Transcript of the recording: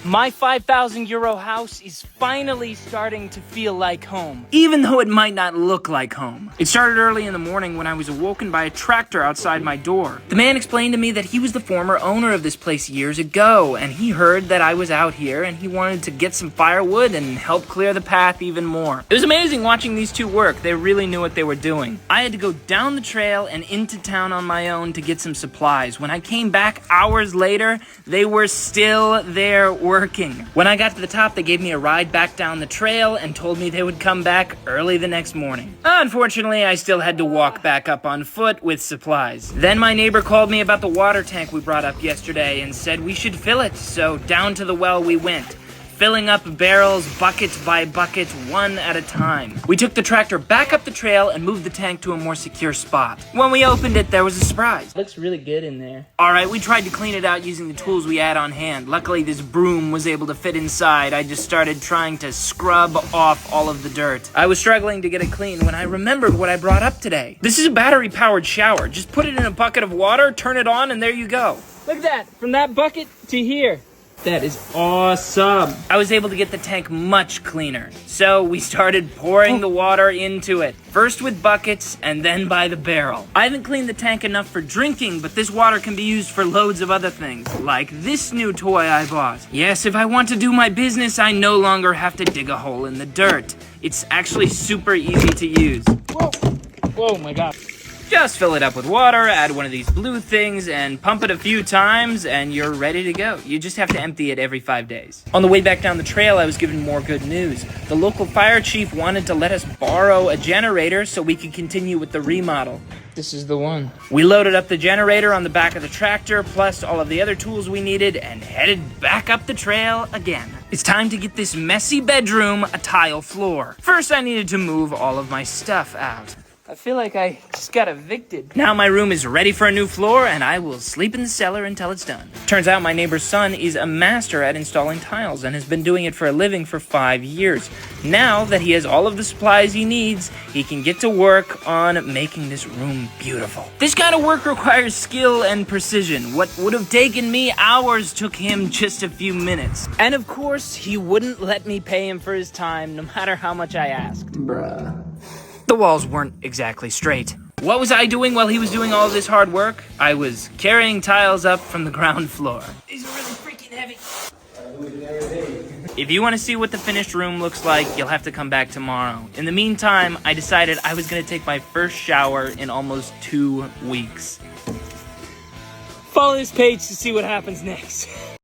My 5,000 euro house is finally starting to feel like home, even though it might not look like home. It started early in the morning when I was awoken by a tractor outside my door. The man explained to me that he was the former owner of this place years ago, and he heard that I was out here and he wanted to get some firewood and help clear the path even more. It was amazing watching these two work. They really knew what they were doing. I had to go down the trail and into town on my own to get some supplies. When I came back hours later, they were still there working. When I got to the top, they gave me a ride back down the trail and told me they would come back early the next morning. Unfortunately, I still had to walk back up on foot with supplies. Then my neighbor called me about the water tank we brought up yesterday and said we should fill it, so down to the well we went, filling up barrels bucket by bucket, one at a time. We took the tractor back up the trail and moved the tank to a more secure spot. When we opened it, there was a surprise. Looks really good in there. Alright, we tried to clean it out using the tools we had on hand. Luckily, this broom was able to fit inside. I just started trying to scrub off all of the dirt. I was struggling to get it clean when I remembered what I brought up today. This is a battery-powered shower. Just put it in a bucket of water, turn it on, and there you go. Look at that, from that bucket to here. That is awesome. I was able to get the tank much cleaner. So we started pouring the water into it. First with buckets and then by the barrel. I haven't cleaned the tank enough for drinking, but this water can be used for loads of other things. Like this new toy I bought. Yes, if I want to do my business, I no longer have to dig a hole in the dirt. It's actually super easy to use. Whoa, whoa my God. Just fill it up with water, add one of these blue things, and pump it a few times, and you're ready to go. You just have to empty it every 5 days. On the way back down the trail, I was given more good news. The local fire chief wanted to let us borrow a generator so we could continue with the remodel. This is the one. We loaded up the generator on the back of the tractor, plus all of the other tools we needed, and headed back up the trail again. It's time to get this messy bedroom a tile floor. First, I needed to move all of my stuff out. I feel like I just got evicted. Now my room is ready for a new floor, and I will sleep in the cellar until it's done. Turns out my neighbor's son is a master at installing tiles and has been doing it for a living for 5 years. Now that he has all of the supplies he needs, he can get to work on making this room beautiful. This kind of work requires skill and precision. What would have taken me hours took him just a few minutes. And of course, he wouldn't let me pay him for his time, no matter how much I asked. Bruh. The walls weren't exactly straight. What was I doing while he was doing all of this hard work? I was carrying tiles up from the ground floor. These are really freaking heavy. If you want to see what the finished room looks like, you'll have to come back tomorrow. In the meantime, I decided I was going to take my first shower in almost 2 weeks. Follow this page to see what happens next.